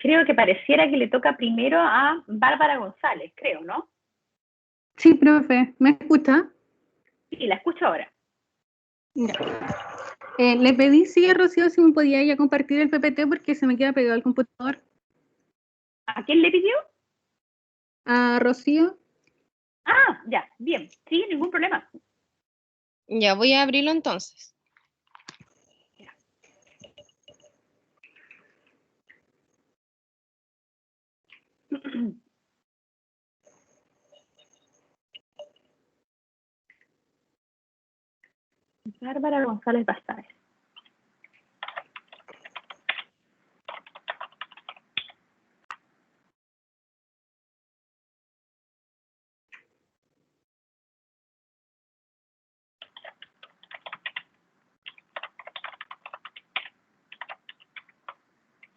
creo que pareciera que le toca primero a Bárbara González, creo, ¿no? Sí, profe, ¿me escucha? Sí, la escucho ahora. Ya. Le pedí, sí, a Rocío, si me podía ya compartir el PPT porque se me queda pegado al computador. ¿A quién le pidió? ¿A Rocío? Ah, ya, bien, sí, ningún problema. Ya voy a abrirlo entonces. Bárbara González Bastares.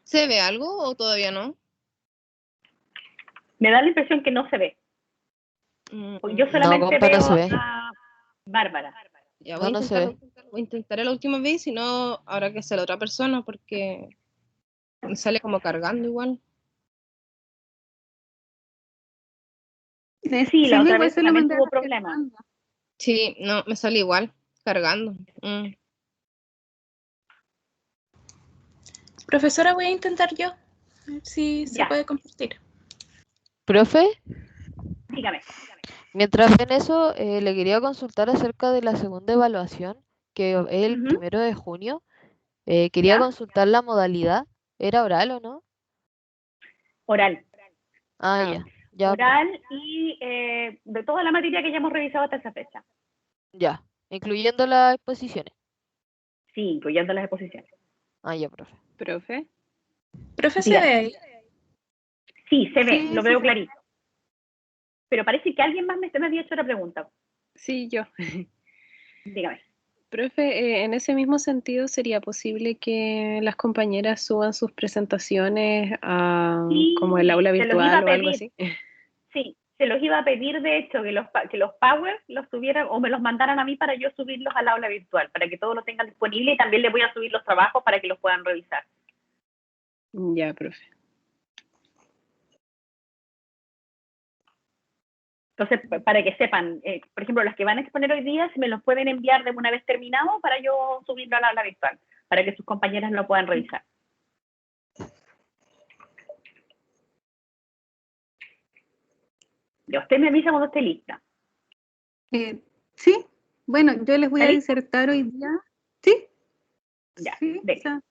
¿Se ve algo o todavía no? Me da la impresión que no se ve. Porque yo No, solamente compa, no veo se ve. a Bárbara. Ya No, no se ve. intentaré la última vez, si no, habrá que hacer la otra persona porque me sale como cargando igual. Sí, la Sí, otra igual vez se lo también mandé a tuvo la problemas. Fernanda. Sí, no, me sale igual, cargando. Profesora, voy a intentar yo, a ver si se Ya, puede compartir. Profe, dígame. mientras ven eso, le quería consultar acerca de la segunda evaluación, que es el Ujú, 1 de junio. Quería ya, consultar la modalidad. ¿Era oral o no? oral. Ah, ya, Oral y de toda la materia que ya hemos revisado hasta esa fecha. ya. Incluyendo las exposiciones. Sí, incluyendo las exposiciones. Ah, ya, profe. Profe. Profe, ¿se Dígame. ve ahí? Sí, se ve, Sí, lo sí, veo sí. clarito. Pero parece que alguien más me había hecho la pregunta. Sí, yo. Dígame. Profe, en ese mismo sentido, ¿sería posible que las compañeras suban sus presentaciones a Sí, como el aula se los iba a virtual o algo pedir. así? Sí, se los iba a pedir, de hecho, que los Power los tuvieran o me los mandaran a mí para yo subirlos al aula virtual, para que todos lo tengan disponible y también les voy a subir los trabajos para que los puedan revisar. Ya, profe. Entonces, para que sepan, por ejemplo, las que van a exponer hoy día, si me los pueden enviar de una vez terminado para yo subirlo al aula virtual, para que sus compañeras lo puedan revisar. Ya, usted me avisa cuando esté lista. Sí, bueno, yo les voy a ¿Está lista? disertar hoy día. ¿Sí? Ya, Sí, venga.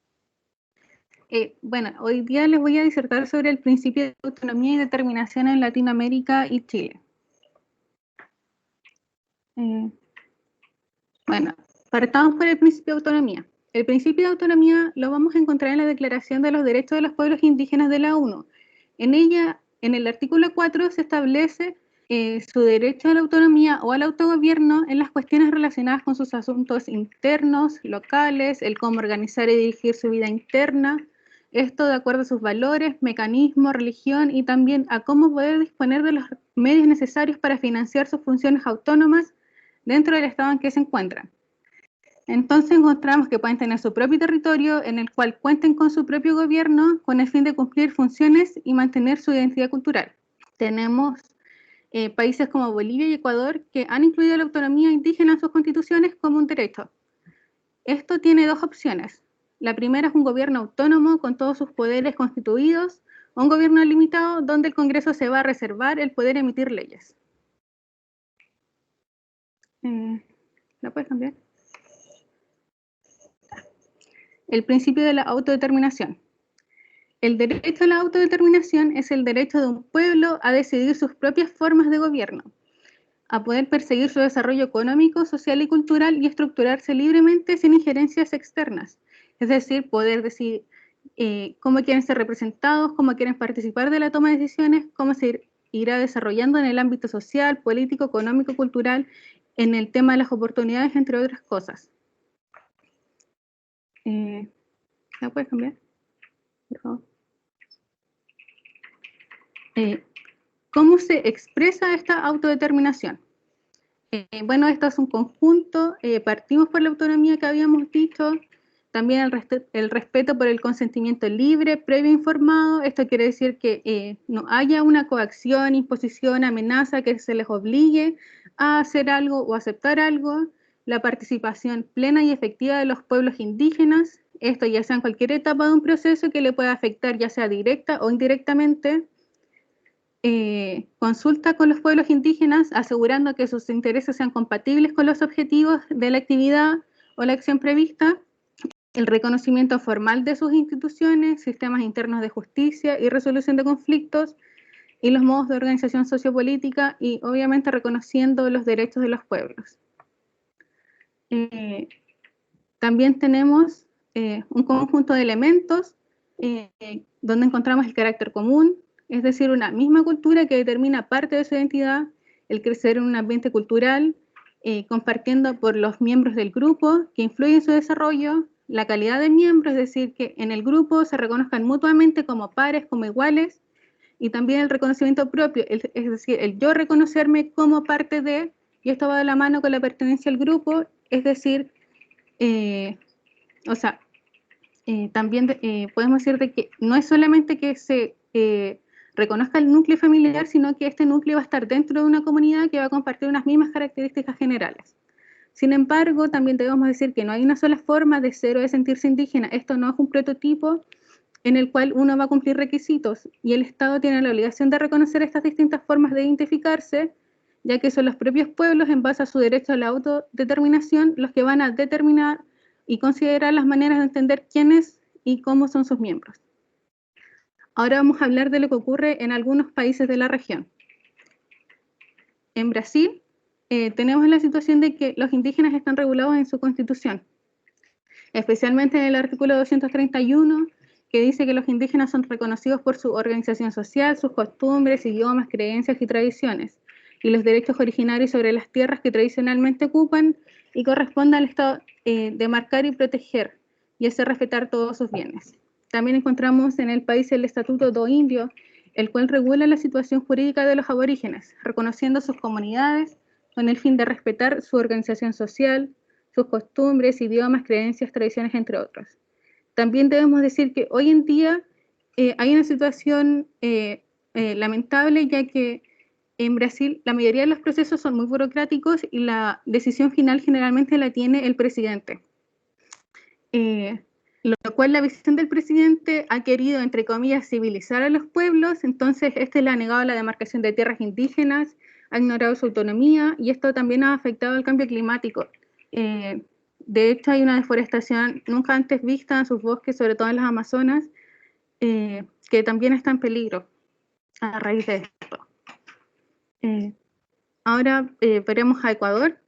o sea, bueno, hoy día les voy a disertar sobre el principio de autonomía y determinación en Latinoamérica y Chile. Bueno, partamos por el principio de autonomía. El principio de autonomía lo vamos a encontrar en la Declaración de los Derechos de los Pueblos Indígenas de la ONU. En ella, en el artículo 4, se establece su derecho a la autonomía o al autogobierno en las cuestiones relacionadas con sus asuntos internos, locales, el cómo organizar y dirigir su vida interna, esto de acuerdo a sus valores, mecanismos, religión y también a cómo poder disponer de los medios necesarios para financiar sus funciones autónomas dentro del estado en que se encuentran. Entonces encontramos que pueden tener su propio territorio en el cual cuenten con su propio gobierno con el fin de cumplir funciones y mantener su identidad cultural. Tenemos países como Bolivia y Ecuador que han incluido la autonomía indígena en sus constituciones como un derecho. Esto tiene dos opciones. La primera es un gobierno autónomo con todos sus poderes constituidos, o un gobierno limitado donde el Congreso se va a reservar el poder emitir leyes. ¿La puedes cambiar? El principio de la autodeterminación. El derecho a la autodeterminación es el derecho de un pueblo a decidir sus propias formas de gobierno, a poder perseguir su desarrollo económico, social y cultural y estructurarse libremente sin injerencias externas. Es decir, poder decidir cómo quieren ser representados, cómo quieren participar de la toma de decisiones, cómo se irá desarrollando en el ámbito social, político, económico, cultural, en el tema de las oportunidades, entre otras cosas. ¿La puedes cambiar? Por favor. ¿Cómo se expresa esta autodeterminación? Bueno, esto es un conjunto, partimos por la autonomía que habíamos dicho, También el respeto por el consentimiento libre, previo informado. Esto quiere decir que no haya una coacción, imposición, amenaza que se les obligue a hacer algo o aceptar algo. La participación plena y efectiva de los pueblos indígenas, esto ya sea en cualquier etapa de un proceso que le pueda afectar ya sea directa o indirectamente. Consulta con los pueblos indígenas asegurando que sus intereses sean compatibles con los objetivos de la actividad o la acción prevista. El reconocimiento formal de sus instituciones, sistemas internos de justicia y resolución de conflictos y los modos de organización sociopolítica y obviamente reconociendo los derechos de los pueblos. También tenemos un conjunto de elementos donde encontramos el carácter común, es decir, una misma cultura que determina parte de su identidad, el crecer en un ambiente cultural, compartiendo por los miembros del grupo que influyen en su desarrollo, la calidad de miembro, es decir, que en el grupo se reconozcan mutuamente como pares, como iguales, y también el reconocimiento propio, es decir, el yo reconocerme como parte de, y esto va de la mano con la pertenencia al grupo, es decir, también podemos decir de que no es solamente que se reconozca el núcleo familiar, sino que este núcleo va a estar dentro de una comunidad que va a compartir unas mismas características generales. Sin embargo, también debemos decir que no hay una sola forma de ser o de sentirse indígena. Esto no es un prototipo en el cual uno va a cumplir requisitos y el Estado tiene la obligación de reconocer estas distintas formas de identificarse, ya que son los propios pueblos, en base a su derecho a la autodeterminación, los que van a determinar y considerar las maneras de entender quiénes y cómo son sus miembros. Ahora vamos a hablar de lo que ocurre en algunos países de la región. En Brasil, tenemos la situación de que los indígenas están regulados en su constitución, especialmente en el artículo 231, que dice que los indígenas son reconocidos por su organización social, sus costumbres, idiomas, creencias y tradiciones, y los derechos originarios sobre las tierras que tradicionalmente ocupan y corresponde al Estado de marcar y proteger y hacer respetar todos sus bienes. También encontramos en el país el Estatuto do Indio, el cual regula la situación jurídica de los aborígenes, reconociendo sus comunidades con el fin de respetar su organización social, sus costumbres, idiomas, creencias, tradiciones, entre otros. También debemos decir que hoy en día hay una situación lamentable, ya que en Brasil la mayoría de los procesos son muy burocráticos y la decisión final generalmente la tiene el presidente. Lo cual la visión del presidente ha querido, entre comillas, civilizar a los pueblos, entonces este le ha negado la demarcación de tierras indígenas, ha ignorado su autonomía y esto también ha afectado al cambio climático. De hecho, hay una deforestación nunca antes vista en sus bosques, sobre todo en las Amazonas, que también está en peligro a raíz de esto. Ahora veremos a Ecuador.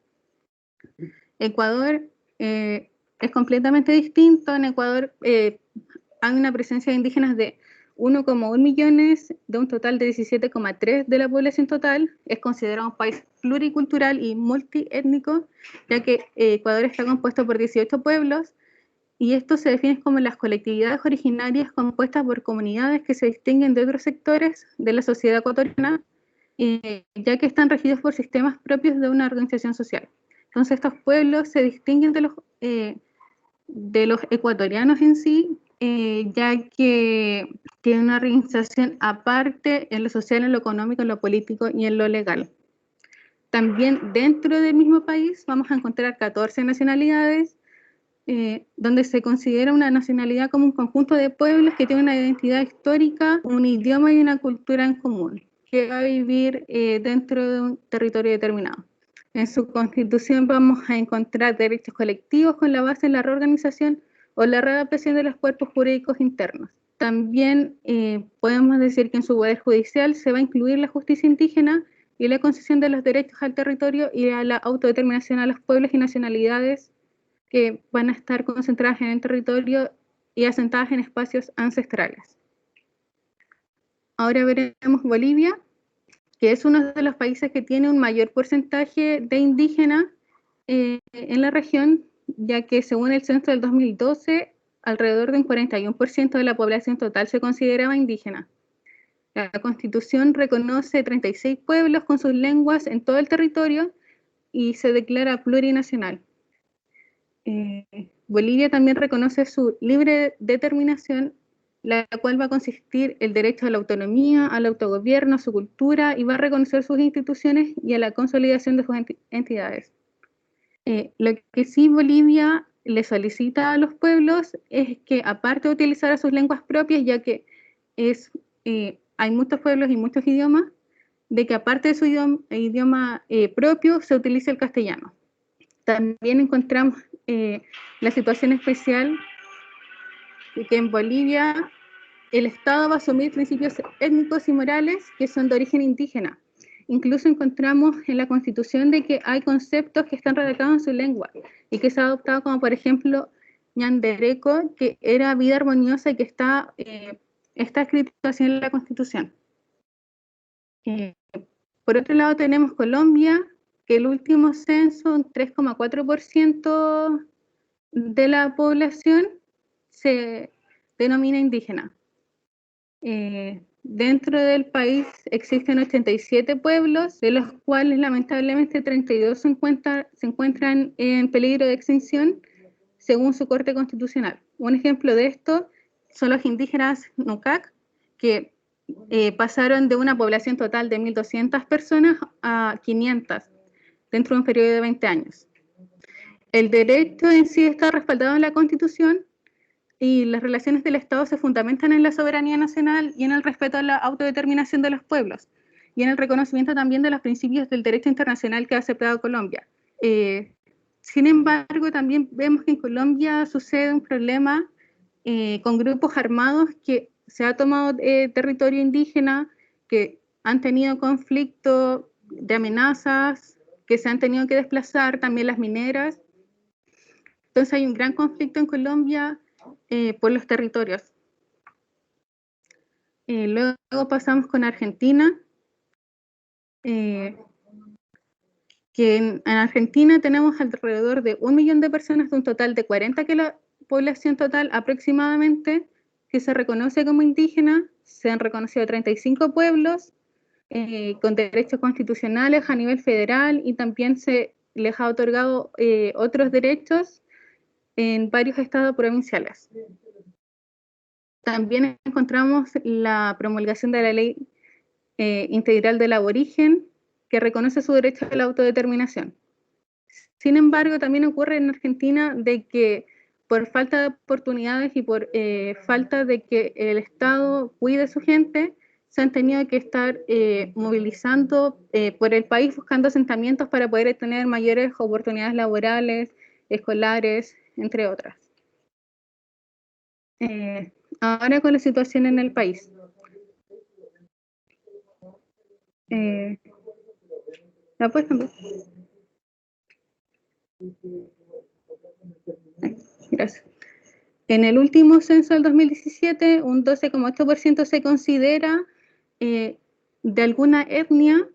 Ecuador es completamente distinto. En Ecuador hay una presencia de indígenas de 1,1 millones de un total de 17,3 de la población total. Es considerado un país pluricultural y multiétnico, ya que Ecuador está compuesto por 18 pueblos y esto se define como las colectividades originarias compuestas por comunidades que se distinguen de otros sectores de la sociedad ecuatoriana, ya que están regidos por sistemas propios de una organización social. Entonces estos pueblos se distinguen de los ecuatorianos en sí, ya que tienen una organización aparte en lo social, en lo económico, en lo político y en lo legal. También dentro del mismo país vamos a encontrar 14 nacionalidades, donde se considera una nacionalidad como un conjunto de pueblos que tienen una identidad histórica, un idioma y una cultura en común, que va a vivir dentro de un territorio determinado. En su constitución vamos a encontrar derechos colectivos con la base en la reorganización o la readaptación de los cuerpos jurídicos internos. También podemos decir que en su poder judicial se va a incluir la justicia indígena y la concesión de los derechos al territorio y a la autodeterminación a los pueblos y nacionalidades que van a estar concentradas en el territorio y asentadas en espacios ancestrales. Ahora veremos Bolivia, que es uno de los países que tiene un mayor porcentaje de indígenas en la región, ya que según el censo del 2012, alrededor de un 41% de la población total se consideraba indígena. La Constitución reconoce 36 pueblos con sus lenguas en todo el territorio y se declara plurinacional. Bolivia también reconoce su libre determinación, la cual va a consistir el derecho a la autonomía, al autogobierno, a su cultura, y va a reconocer sus instituciones y a la consolidación de sus entidades. Lo que sí Bolivia le solicita a los pueblos es que, aparte de utilizar sus lenguas propias, ya que hay muchos pueblos y muchos idiomas, de que aparte de su idioma propio se utilice el castellano. También encontramos la situación especial de que en Bolivia el Estado va a asumir principios étnicos y morales que son de origen indígena. Incluso encontramos en la Constitución de que hay conceptos que están redactados en su lengua y que se ha adoptado, como por ejemplo ñandereco, que era vida armoniosa y que está escrito así en la Constitución. Por otro lado tenemos Colombia, que el último censo, un 3,4% de la población se denomina indígena. Dentro del país existen 87 pueblos, de los cuales lamentablemente 32 se encuentran en peligro de extinción según su Corte Constitucional. Un ejemplo de esto son los indígenas Nucac, que pasaron de una población total de 1.200 personas a 500 dentro de un periodo de 20 años. El derecho en sí está respaldado en la Constitución y las relaciones del Estado se fundamentan en la soberanía nacional y en el respeto a la autodeterminación de los pueblos y en el reconocimiento también de los principios del derecho internacional que ha aceptado Colombia. Sin embargo, también vemos que en Colombia sucede un problema con grupos armados que se ha tomado territorio indígena, que han tenido conflicto de amenazas, que se han tenido que desplazar, también las mineras. Entonces hay un gran conflicto en Colombia por los territorios. Luego pasamos con Argentina, que en Argentina tenemos alrededor de 1 millón de personas, de un total de 40 que la población total aproximadamente, que se reconoce como indígena. Se han reconocido 35 pueblos con derechos constitucionales a nivel federal y también se les ha otorgado otros derechos en varios estados provinciales. También encontramos la promulgación de la Ley Integral del Aborigen, que reconoce su derecho a la autodeterminación. Sin embargo, también ocurre en Argentina de que por falta de oportunidades y por falta de que el Estado cuide a su gente, se han tenido que estar movilizando por el país buscando asentamientos para poder tener mayores oportunidades laborales, escolares, entre otras. Ahora con la situación en el país. ¿La puedes cambiar? Gracias. En el último censo del 2017, un 12,8% se considera de alguna etnia,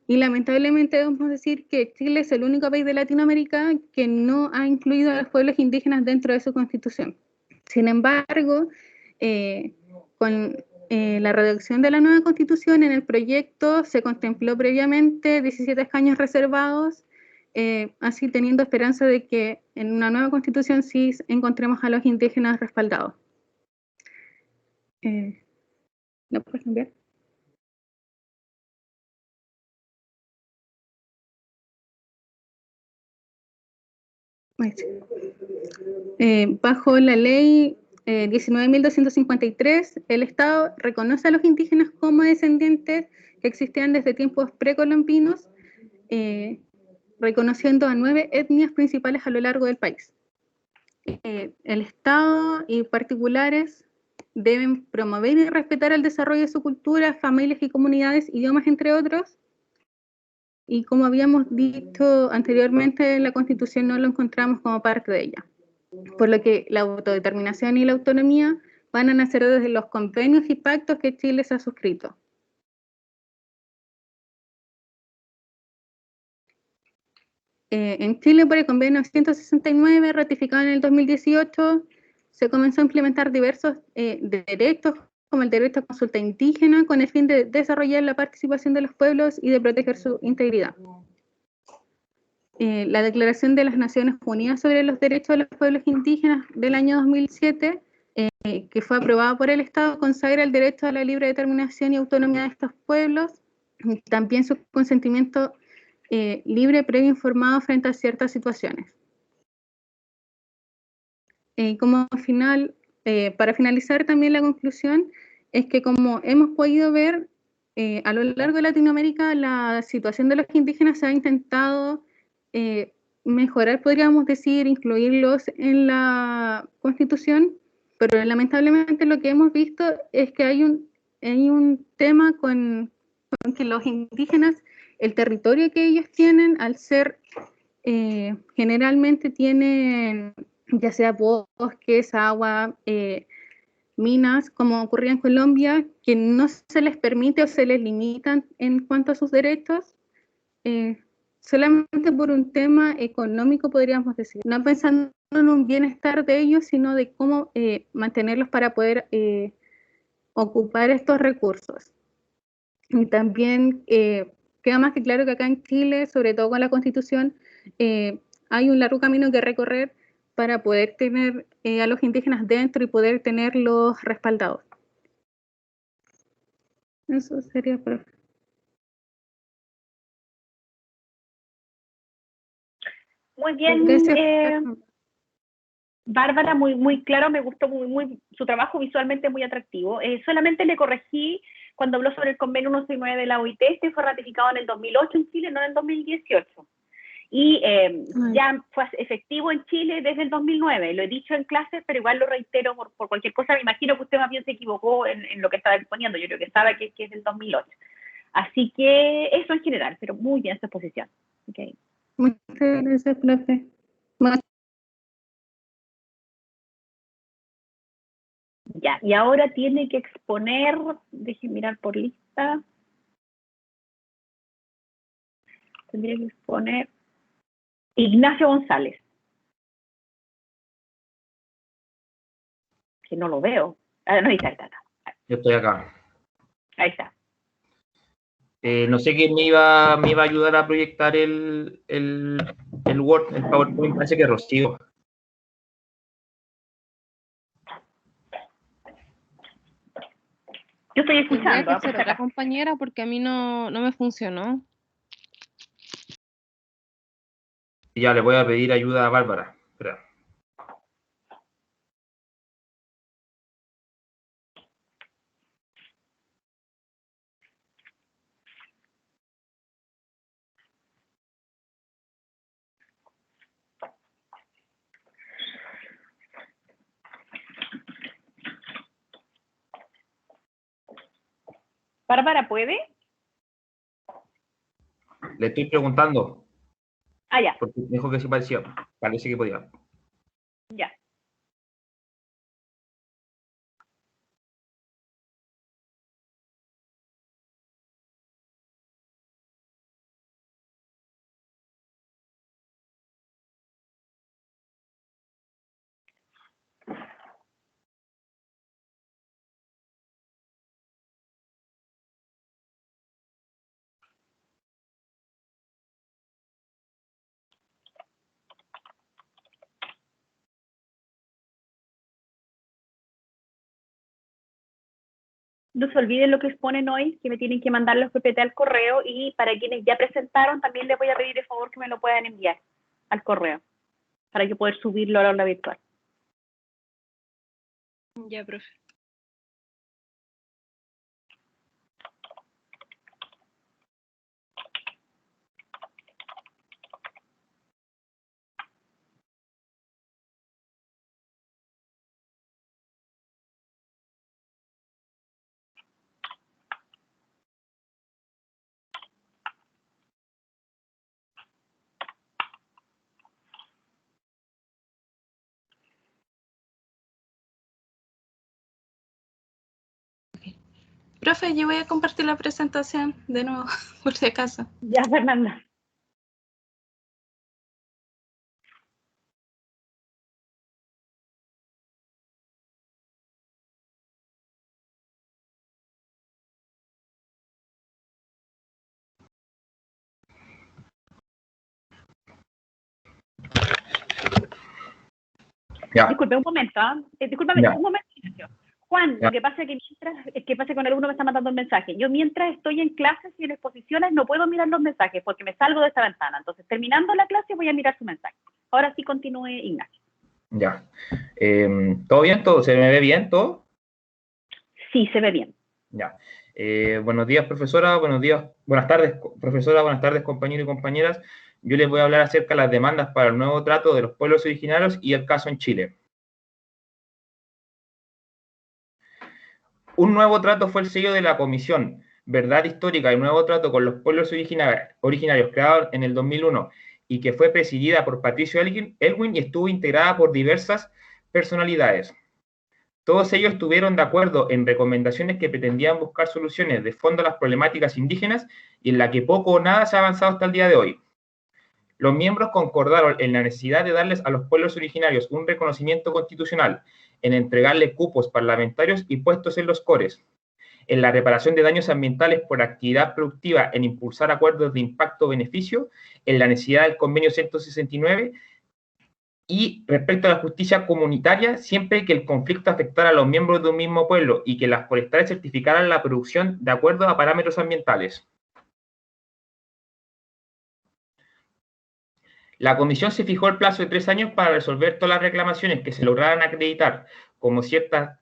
y lamentablemente debemos decir que Chile es el único país de Latinoamérica que no ha incluido a los pueblos indígenas dentro de su constitución. Sin embargo, con la redacción de la nueva constitución, en el proyecto se contempló previamente 17 escaños reservados, así teniendo esperanza de que en una nueva constitución sí encontremos a los indígenas respaldados. ¿Lo puedes cambiar? Bajo la ley 19.253, el Estado reconoce a los indígenas como descendientes que existían desde tiempos precolombinos, reconociendo a 9 etnias principales a lo largo del país. El Estado y particulares deben promover y respetar el desarrollo de su cultura, familias y comunidades, idiomas, entre otros. Y como habíamos dicho anteriormente, la Constitución no lo encontramos como parte de ella, por lo que la autodeterminación y la autonomía van a nacer desde los convenios y pactos que Chile se ha suscrito. En Chile, por el convenio 169, ratificado en el 2018, se comenzó a implementar diversos derechos, como el derecho a consulta indígena, con el fin de desarrollar la participación de los pueblos y de proteger su integridad. la Declaración de las Naciones Unidas sobre los Derechos de los Pueblos Indígenas del año 2007, que fue aprobada por el Estado, consagra el derecho a la libre determinación y autonomía de estos pueblos, y también su consentimiento libre, previo informado frente a ciertas situaciones. Como final, para finalizar también la conclusión, es que como hemos podido ver, a lo largo de Latinoamérica la situación de los indígenas se ha intentado mejorar, podríamos decir, incluirlos en la Constitución, pero lamentablemente lo que hemos visto es que hay un tema con que los indígenas, el territorio que ellos tienen, al ser generalmente tienen ya sea bosques, agua, minas, como ocurría en Colombia, que no se les permite o se les limitan en cuanto a sus derechos, solamente por un tema económico, podríamos decir, no pensando en un bienestar de ellos, sino de cómo mantenerlos para poder ocupar estos recursos. Y también queda más que claro que acá en Chile, sobre todo con la Constitución, hay un largo camino que recorrer para poder tener a los indígenas dentro y poder tenerlos respaldados. Eso sería, profe. Muy bien, Gracias. Bárbara, muy claro, me gustó muy su trabajo visualmente muy atractivo. Solamente le corregí cuando habló sobre el convenio 169 de la OIT, este fue ratificado en el 2008 en Chile, no en el 2018. Y ya fue efectivo en Chile desde el 2009. Lo he dicho en clases, pero igual lo reitero por cualquier cosa. Me imagino que usted más bien se equivocó en lo que estaba exponiendo. Yo creo que sabe que es del 2008. Así que eso en general, pero muy bien su exposición. Okay. Muchas gracias, profe. Ya, y ahora tiene que exponer, déjenme mirar por lista. Tendría que exponer Ignacio González. Que no lo veo. Ah, no, ahí está. Yo estoy acá. Ahí está. No sé quién me iba a ayudar a proyectar el Word, el PowerPoint, parece que Rocío. Yo estoy Tendría escuchando. que ser otra compañera porque a mí no me funcionó. Ya le voy a pedir ayuda a Bárbara. Espera. Bárbara, ¿puede? Le estoy preguntando. Ah, ya. Porque me dijo que sí parecía. Parece que podía. Ya. No se olviden lo que exponen hoy, que me tienen que mandar los PPT al correo, y para quienes ya presentaron también les voy a pedir el favor que me lo puedan enviar al correo para yo poder subirlo a la aula virtual. Ya, profe. Profe, yo voy a compartir la presentación de nuevo, por si acaso. Ya, Fernanda. Ya. Disculpe un momento, discúlpame Ya. un momento, Ignacio. Juan, Ya. lo que pasa es que que pasa con alguno me está mandando un mensaje. Yo mientras estoy en clases y en exposiciones no puedo mirar los mensajes porque me salgo de esta ventana. Entonces, terminando la clase voy a mirar su mensaje. Ahora sí continúe, Ignacio. Ya. ¿Todo bien? ¿Todo? ¿Se me ve bien todo? Sí, se ve bien. Ya. Buenos días, profesora. Buenas tardes, profesora. Buenas tardes, compañeros y compañeras. Yo les voy a hablar acerca de las demandas para el nuevo trato de los pueblos originarios y el caso en Chile. Un nuevo trato fue el sello de la Comisión Verdad Histórica y Nuevo Trato con los Pueblos Originarios, creado en el 2001, y que fue presidida por Patricio Elwin y estuvo integrada por diversas personalidades. Todos ellos estuvieron de acuerdo en recomendaciones que pretendían buscar soluciones de fondo a las problemáticas indígenas y en la que poco o nada se ha avanzado hasta el día de hoy. Los miembros concordaron en la necesidad de darles a los pueblos originarios un reconocimiento constitucional, en entregarles cupos parlamentarios y puestos en los cores, en la reparación de daños ambientales por actividad productiva, en impulsar acuerdos de impacto-beneficio, en la necesidad del convenio 169 y respecto a la justicia comunitaria, siempre que el conflicto afectara a los miembros de un mismo pueblo y que las forestales certificaran la producción de acuerdo a parámetros ambientales. La comisión se fijó el plazo de 3 años para resolver todas las reclamaciones que se lograran acreditar como ciertas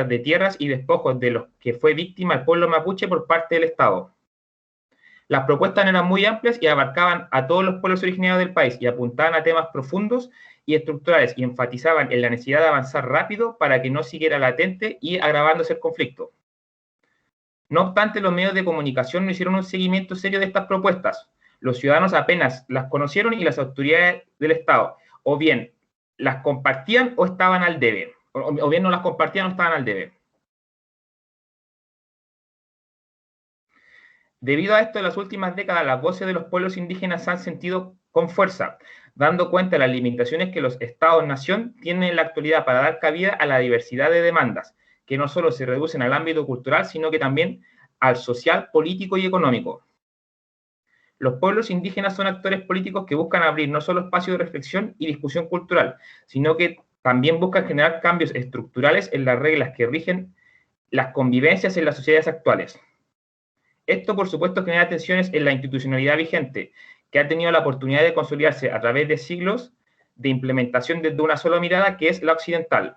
de tierras y despojos de los que fue víctima el pueblo mapuche por parte del Estado. Las propuestas eran muy amplias y abarcaban a todos los pueblos originarios del país y apuntaban a temas profundos y estructurales y enfatizaban en la necesidad de avanzar rápido para que no siguiera latente y agravándose el conflicto. No obstante, los medios de comunicación no hicieron un seguimiento serio de estas propuestas. Los ciudadanos apenas las conocieron y las autoridades del Estado o bien las compartían o estaban al debe, o bien no las compartían o estaban al debe. Debido a esto, en las últimas décadas, las voces de los pueblos indígenas se han sentido con fuerza, dando cuenta de las limitaciones que los Estados-nación tienen en la actualidad para dar cabida a la diversidad de demandas, que no solo se reducen al ámbito cultural, sino que también al social, político y económico. Los pueblos indígenas son actores políticos que buscan abrir no solo espacios de reflexión y discusión cultural, sino que también buscan generar cambios estructurales en las reglas que rigen las convivencias en las sociedades actuales. Esto, por supuesto, genera tensiones en la institucionalidad vigente, que ha tenido la oportunidad de consolidarse a través de siglos de implementación desde una sola mirada, que es la occidental.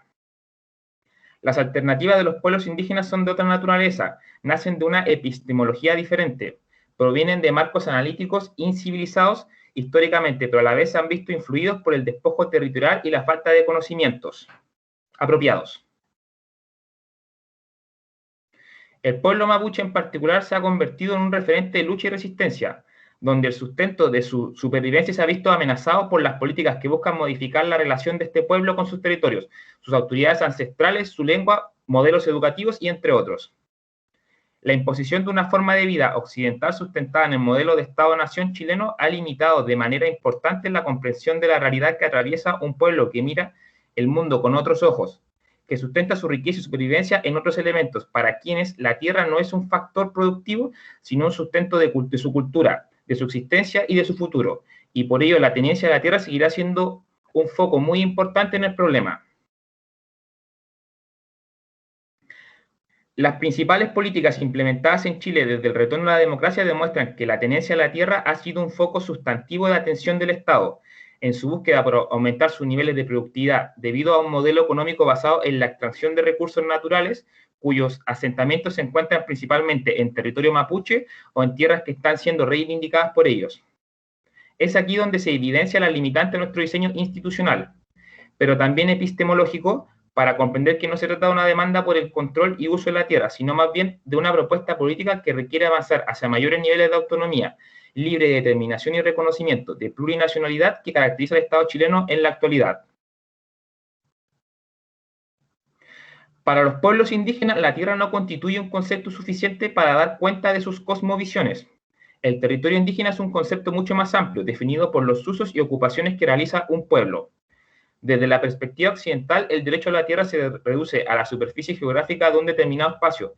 Las alternativas de los pueblos indígenas son de otra naturaleza, nacen de una epistemología diferente, provienen de marcos analíticos incivilizados históricamente, pero a la vez se han visto influidos por el despojo territorial y la falta de conocimientos apropiados. El pueblo mapuche en particular se ha convertido en un referente de lucha y resistencia, donde el sustento de su supervivencia se ha visto amenazado por las políticas que buscan modificar la relación de este pueblo con sus territorios, sus autoridades ancestrales, su lengua, modelos educativos y entre otros. La imposición de una forma de vida occidental sustentada en el modelo de Estado-nación chileno ha limitado de manera importante la comprensión de la realidad que atraviesa un pueblo que mira el mundo con otros ojos, que sustenta su riqueza y supervivencia en otros elementos, para quienes la tierra no es un factor productivo, sino un sustento de su cultura, de su existencia y de su futuro, y por ello la tenencia de la tierra seguirá siendo un foco muy importante en el problema. Las principales políticas implementadas en Chile desde el retorno a la democracia demuestran que la tenencia de la tierra ha sido un foco sustantivo de atención del Estado, en su búsqueda por aumentar sus niveles de productividad, debido a un modelo económico basado en la extracción de recursos naturales, cuyos asentamientos se encuentran principalmente en territorio mapuche o en tierras que están siendo reivindicadas por ellos. Es aquí donde se evidencia la limitante de nuestro diseño institucional, pero también epistemológico, para comprender que no se trata de una demanda por el control y uso de la tierra, sino más bien de una propuesta política que requiere avanzar hacia mayores niveles de autonomía, libre de determinación y reconocimiento de plurinacionalidad que caracteriza al Estado chileno en la actualidad. Para los pueblos indígenas, la tierra no constituye un concepto suficiente para dar cuenta de sus cosmovisiones. El territorio indígena es un concepto mucho más amplio, definido por los usos y ocupaciones que realiza un pueblo. Desde la perspectiva occidental, el derecho a la tierra se reduce a la superficie geográfica de un determinado espacio,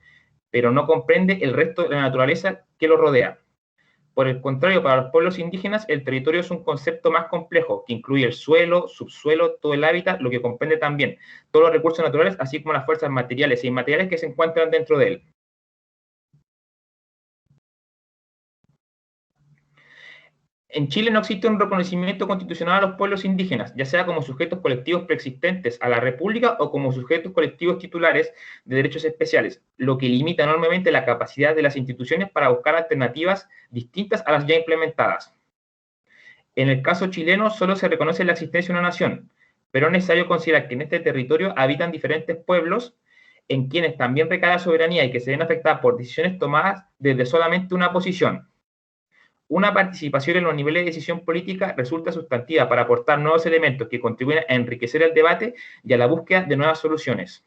pero no comprende el resto de la naturaleza que lo rodea. Por el contrario, para los pueblos indígenas, el territorio es un concepto más complejo, que incluye el suelo, subsuelo, todo el hábitat, lo que comprende también todos los recursos naturales, así como las fuerzas materiales e inmateriales que se encuentran dentro de él. En Chile no existe un reconocimiento constitucional a los pueblos indígenas, ya sea como sujetos colectivos preexistentes a la República o como sujetos colectivos titulares de derechos especiales, lo que limita enormemente la capacidad de las instituciones para buscar alternativas distintas a las ya implementadas. En el caso chileno solo se reconoce la existencia de una nación, pero es necesario considerar que en este territorio habitan diferentes pueblos en quienes también recae la soberanía y que se ven afectadas por decisiones tomadas desde solamente una posición. Una participación en los niveles de decisión política resulta sustantiva para aportar nuevos elementos que contribuyen a enriquecer el debate y a la búsqueda de nuevas soluciones.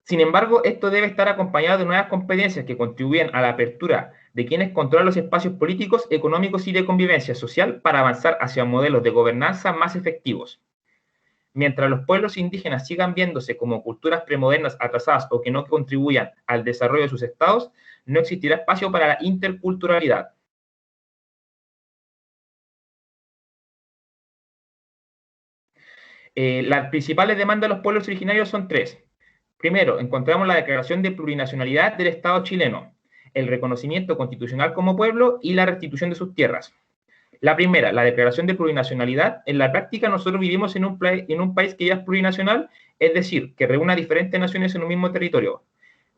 Sin embargo, esto debe estar acompañado de nuevas competencias que contribuyen a la apertura de quienes controlan los espacios políticos, económicos y de convivencia social para avanzar hacia modelos de gobernanza más efectivos. Mientras los pueblos indígenas sigan viéndose como culturas premodernas atrasadas o que no contribuyan al desarrollo de sus estados, no existirá espacio para la interculturalidad. Las principales demandas de los pueblos originarios son tres. Primero, encontramos la declaración de plurinacionalidad del Estado chileno, el reconocimiento constitucional como pueblo y la restitución de sus tierras. La primera, la declaración de plurinacionalidad. En la práctica nosotros vivimos en un país que ya es plurinacional, es decir, que reúne a diferentes naciones en un mismo territorio,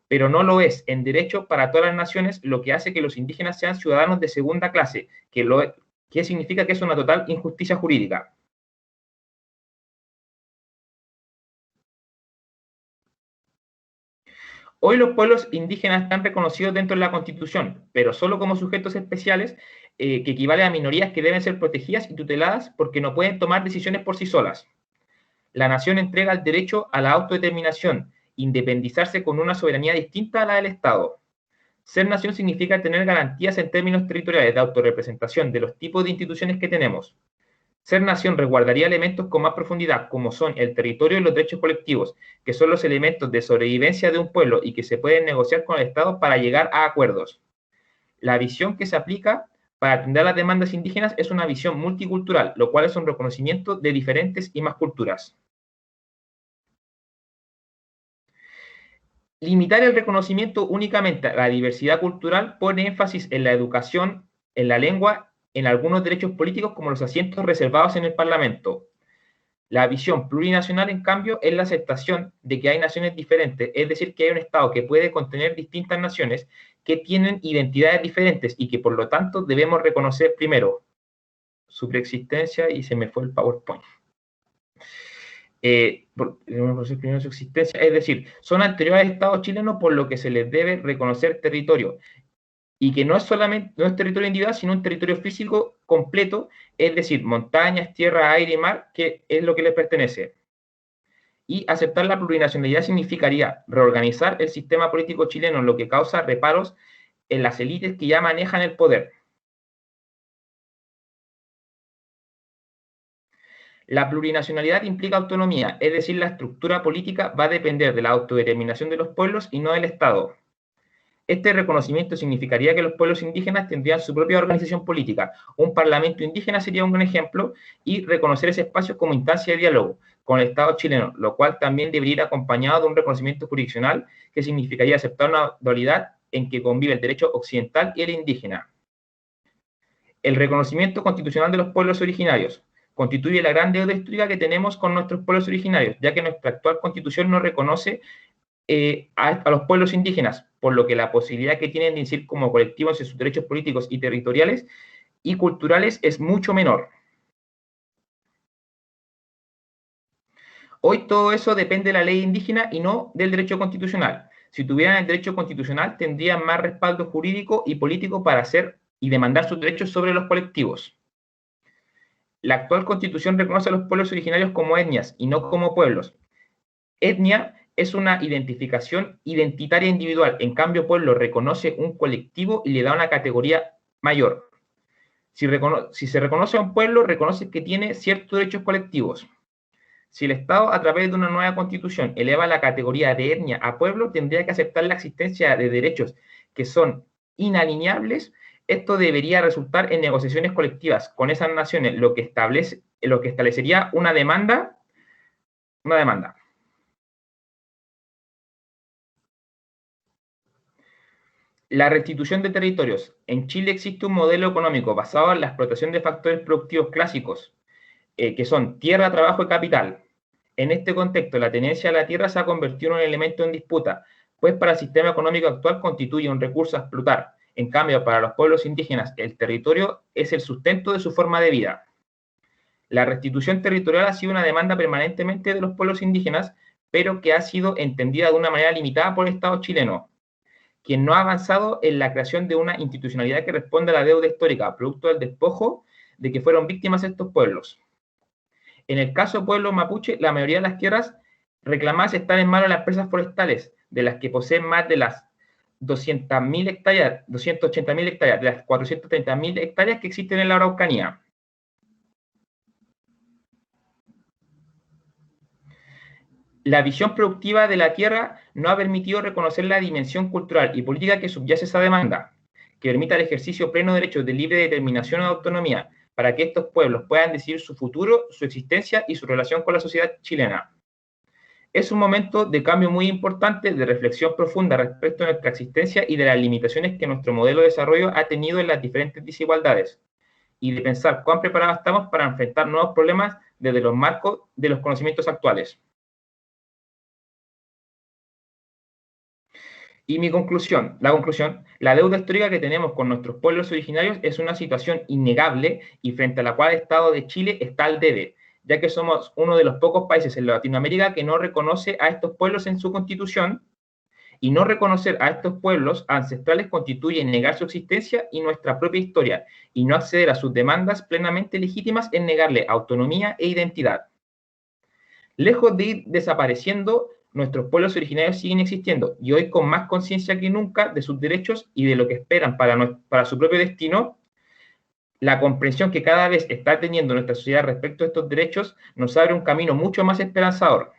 pero no lo es en derecho para todas las naciones, lo que hace que los indígenas sean ciudadanos de segunda clase, que significa que es una total injusticia jurídica. Hoy los pueblos indígenas están reconocidos dentro de la Constitución, pero solo como sujetos especiales que equivalen a minorías que deben ser protegidas y tuteladas porque no pueden tomar decisiones por sí solas. La nación entrega el derecho a la autodeterminación, independizarse con una soberanía distinta a la del Estado. Ser nación significa tener garantías en términos territoriales de autorrepresentación de los tipos de instituciones que tenemos. Ser nación resguardaría elementos con más profundidad, como son el territorio y los derechos colectivos, que son los elementos de sobrevivencia de un pueblo y que se pueden negociar con el Estado para llegar a acuerdos. La visión que se aplica para atender las demandas indígenas es una visión multicultural, lo cual es un reconocimiento de diferentes y más culturas. Limitar el reconocimiento únicamente a la diversidad cultural pone énfasis en la educación, en la lengua, en algunos derechos políticos como los asientos reservados en el Parlamento. La visión plurinacional, en cambio, es la aceptación de que hay naciones diferentes, es decir, que hay un Estado que puede contener distintas naciones que tienen identidades diferentes y que, por lo tanto, debemos reconocer primero su preexistencia, y se me fue el PowerPoint. Primero su existencia, es decir, son anteriores al Estado chileno, por lo que se les debe reconocer territorio. Y que no es territorio individual, sino un territorio físico completo, es decir, montañas, tierra, aire y mar, que es lo que les pertenece. Y aceptar la plurinacionalidad significaría reorganizar el sistema político chileno, lo que causa reparos en las élites que ya manejan el poder. La plurinacionalidad implica autonomía, es decir, la estructura política va a depender de la autodeterminación de los pueblos y no del Estado. Este reconocimiento significaría que los pueblos indígenas tendrían su propia organización política. Un parlamento indígena sería un buen ejemplo, y reconocer ese espacio como instancia de diálogo con el Estado chileno, lo cual también debería ir acompañado de un reconocimiento jurisdiccional que significaría aceptar una dualidad en que convive el derecho occidental y el indígena. El reconocimiento constitucional de los pueblos originarios constituye la gran deuda histórica que tenemos con nuestros pueblos originarios, ya que nuestra actual constitución no reconoce a los pueblos indígenas, por lo que la posibilidad que tienen de incidir como colectivos en sus derechos políticos y territoriales y culturales es mucho menor. Hoy todo eso depende de la ley indígena y no del derecho constitucional. Si tuvieran el derecho constitucional, tendrían más respaldo jurídico y político para hacer y demandar sus derechos sobre los colectivos. La actual constitución reconoce a los pueblos originarios como etnias y no como pueblos. Etnia es una identificación identitaria individual, en cambio pueblo reconoce un colectivo y le da una categoría mayor. Si se reconoce a un pueblo, reconoce que tiene ciertos derechos colectivos. Si el Estado, a través de una nueva constitución, eleva la categoría de etnia a pueblo, tendría que aceptar la existencia de derechos que son inalineables. Esto debería resultar en negociaciones colectivas con esas naciones, lo que establecería una demanda. La restitución de territorios. En Chile existe un modelo económico basado en la explotación de factores productivos clásicos, que son tierra, trabajo y capital. En este contexto, la tenencia de la tierra se ha convertido en un elemento en disputa, pues para el sistema económico actual constituye un recurso a explotar. En cambio, para los pueblos indígenas, el territorio es el sustento de su forma de vida. La restitución territorial ha sido una demanda permanentemente de los pueblos indígenas, pero que ha sido entendida de una manera limitada por el Estado chileno, quien no ha avanzado en la creación de una institucionalidad que responda a la deuda histórica, producto del despojo de que fueron víctimas estos pueblos. En el caso de pueblos mapuche, la mayoría de las tierras reclamadas están en manos de las empresas forestales, de las que poseen más de las 200.000 hectáreas, 280.000 hectáreas, de las 430.000 hectáreas que existen en la Araucanía. La visión productiva de la tierra no ha permitido reconocer la dimensión cultural y política que subyace esa demanda, que permita el ejercicio pleno de derechos de libre determinación o de autonomía, para que estos pueblos puedan decidir su futuro, su existencia y su relación con la sociedad chilena. Es un momento de cambio muy importante, de reflexión profunda respecto a nuestra existencia y de las limitaciones que nuestro modelo de desarrollo ha tenido en las diferentes desigualdades, y de pensar cuán preparados estamos para enfrentar nuevos problemas desde los marcos de los conocimientos actuales. Y la conclusión, la deuda histórica que tenemos con nuestros pueblos originarios es una situación innegable y frente a la cual el Estado de Chile está al debe, ya que somos uno de los pocos países en Latinoamérica que no reconoce a estos pueblos en su constitución, y no reconocer a estos pueblos ancestrales constituye negar su existencia y nuestra propia historia, y no acceder a sus demandas plenamente legítimas es negarle autonomía e identidad. Lejos de ir desapareciendo, nuestros pueblos originarios siguen existiendo, y hoy con más conciencia que nunca de sus derechos y de lo que esperan para su propio destino. La comprensión que cada vez está teniendo nuestra sociedad respecto a estos derechos nos abre un camino mucho más esperanzador.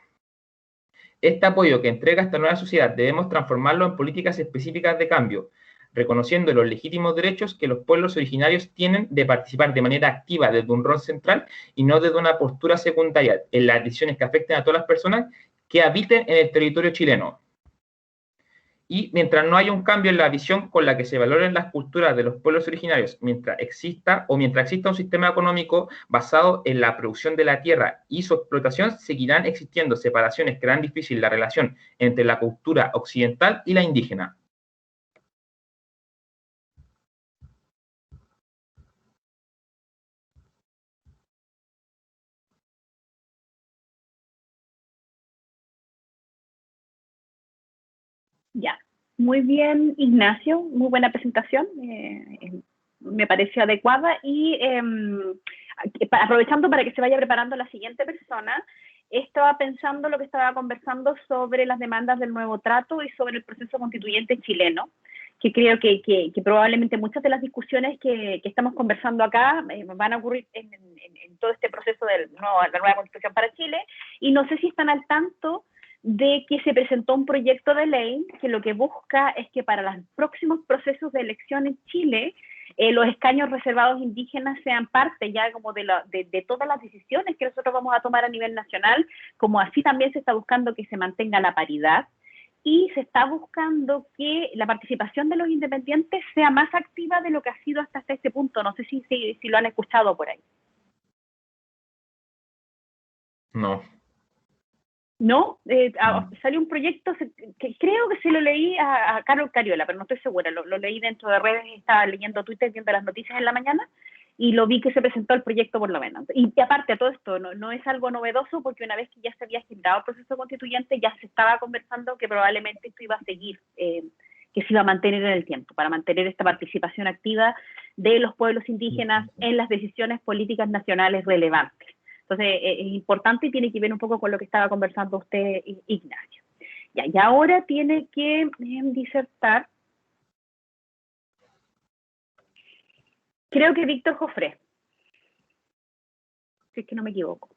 Este apoyo que entrega esta nueva sociedad debemos transformarlo en políticas específicas de cambio, reconociendo los legítimos derechos que los pueblos originarios tienen de participar de manera activa desde un rol central y no desde una postura secundaria en las decisiones que afecten a todas las personas que habiten en el territorio chileno. Y mientras no haya un cambio en la visión con la que se valoren las culturas de los pueblos originarios, mientras exista un sistema económico basado en la producción de la tierra y su explotación, seguirán existiendo separaciones que harán difícil la relación entre la cultura occidental y la indígena. Ya, muy bien, Ignacio, muy buena presentación, me pareció adecuada y aprovechando para que se vaya preparando la siguiente persona, estaba pensando lo que estaba conversando sobre las demandas del nuevo trato y sobre el proceso constituyente chileno, que creo que probablemente muchas de las discusiones que estamos conversando acá van a ocurrir en todo este proceso de la nueva constitución para Chile, y no sé si están al tanto de que se presentó un proyecto de ley que lo que busca es que para los próximos procesos de elección en Chile, los escaños reservados indígenas sean parte ya como de todas las decisiones que nosotros vamos a tomar a nivel nacional, como así también se está buscando que se mantenga la paridad, y se está buscando que la participación de los independientes sea más activa de lo que ha sido hasta este punto. No sé si lo han escuchado por ahí. No. ¿No? Salió un proyecto que creo que se lo leí a Carlos Cariola, pero no estoy segura, lo leí dentro de redes, estaba leyendo Twitter, viendo las noticias en la mañana, y lo vi que se presentó el proyecto por lo menos. Y aparte de todo esto, no es algo novedoso, porque una vez que ya se había agendado el proceso constituyente, ya se estaba conversando que probablemente esto iba a seguir, que se iba a mantener en el tiempo, para mantener esta participación activa de los pueblos indígenas en las decisiones políticas nacionales relevantes. Entonces, es importante y tiene que ver un poco con lo que estaba conversando usted, Ignacio. Ya, y ahora tiene que disertar, creo que Víctor Jofré, si es que no me equivoco.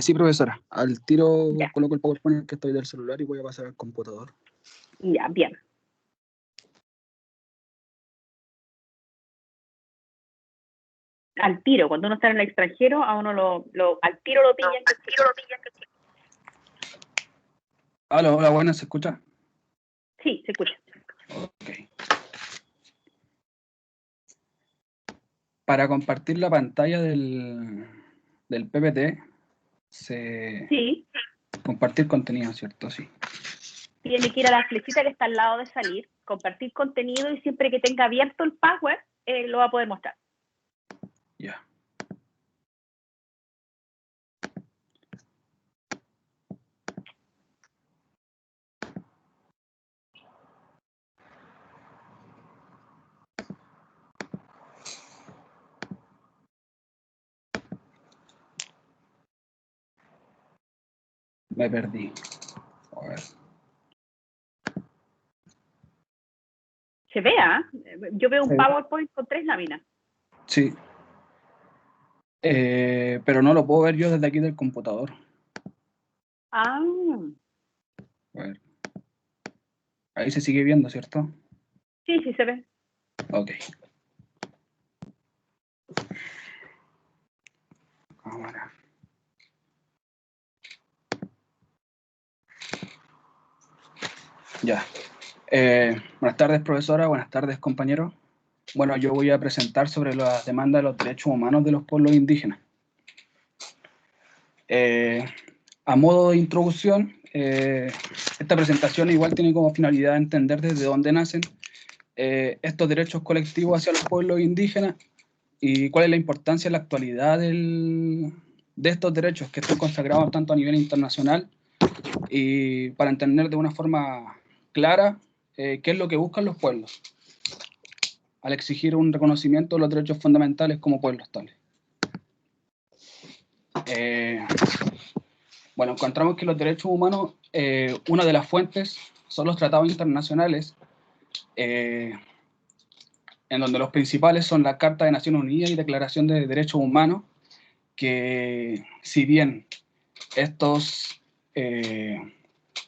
Sí, profesora. Al tiro Ya, coloco el PowerPoint que estoy del celular y voy a pasar al computador. ya, bien. Al tiro, cuando uno está en el extranjero, a uno al tiro lo pillan. Hola, hola, buenas, ¿se escucha? Sí, se escucha. Ok. Para compartir la pantalla del PPT, Sí, compartir contenido, ¿cierto? Sí. tiene que ir a la flechita que está al lado de salir, compartir contenido y siempre que tenga abierto el password, lo va a poder mostrar. Ya. Me perdí. A ver. Se vea, yo veo un Sí. PowerPoint con 3 láminas. Sí. Pero no lo puedo ver yo desde aquí del computador. Ah, A ver. Ahí se sigue viendo, ¿cierto? sí, sí se ve. Ok. Cámara. Ya. Buenas tardes, profesora. Buenas tardes, compañeros. Bueno, yo voy a presentar sobre la demanda de los derechos humanos de los pueblos indígenas. A modo de introducción, esta presentación igual tiene como finalidad entender desde dónde nacen estos derechos colectivos hacia los pueblos indígenas y cuál es la importancia en la actualidad de estos derechos que están consagrados tanto a nivel internacional y para entender de una forma clara qué es lo que buscan los pueblos al exigir un reconocimiento de los derechos fundamentales como pueblos tales. Bueno, encontramos que los derechos humanos, una de las fuentes son los tratados internacionales, en donde los principales son la Carta de Naciones Unidas y Declaración de Derechos Humanos, que si bien estos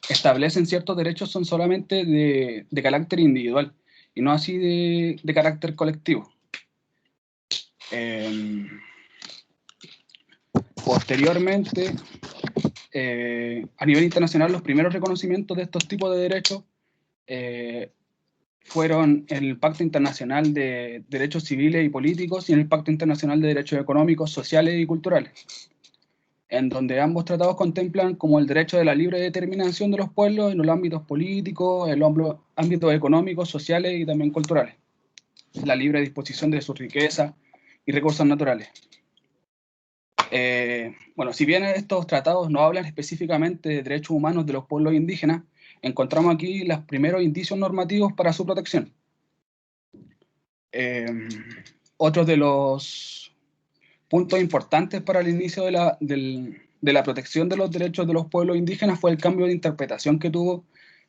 establecen ciertos derechos, son solamente de carácter individual y no así de carácter colectivo. Posteriormente, a nivel internacional, los primeros reconocimientos de estos tipos de derechos fueron en el Pacto Internacional de Derechos Civiles y Políticos y en el Pacto Internacional de Derechos Económicos, Sociales y Culturales, en donde ambos tratados contemplan como el derecho de la libre determinación de los pueblos en los ámbitos políticos, en los ámbitos económicos, sociales y también culturales, la libre disposición de sus riquezas y recursos naturales. Bueno, si bien estos tratados no hablan específicamente de derechos humanos de los pueblos indígenas, encontramos aquí los primeros indicios normativos para su protección. Otro de los puntos importantes para el inicio de la protección de los derechos de los pueblos indígenas fue el cambio de interpretación que tuvo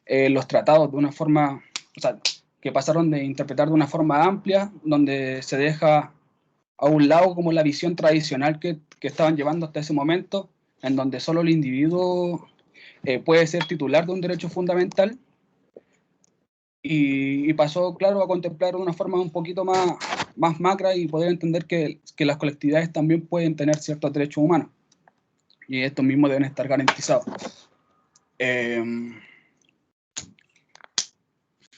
los tratados de una forma, o sea, que pasaron de interpretar de una forma amplia, donde se deja a un lado como la visión tradicional que estaban llevando hasta ese momento, en donde solo el individuo puede ser titular de un derecho fundamental, y pasó, claro, a contemplar de una forma un poquito más macra y poder entender que las colectividades también pueden tener ciertos derechos humanos, y estos mismos deben estar garantizados.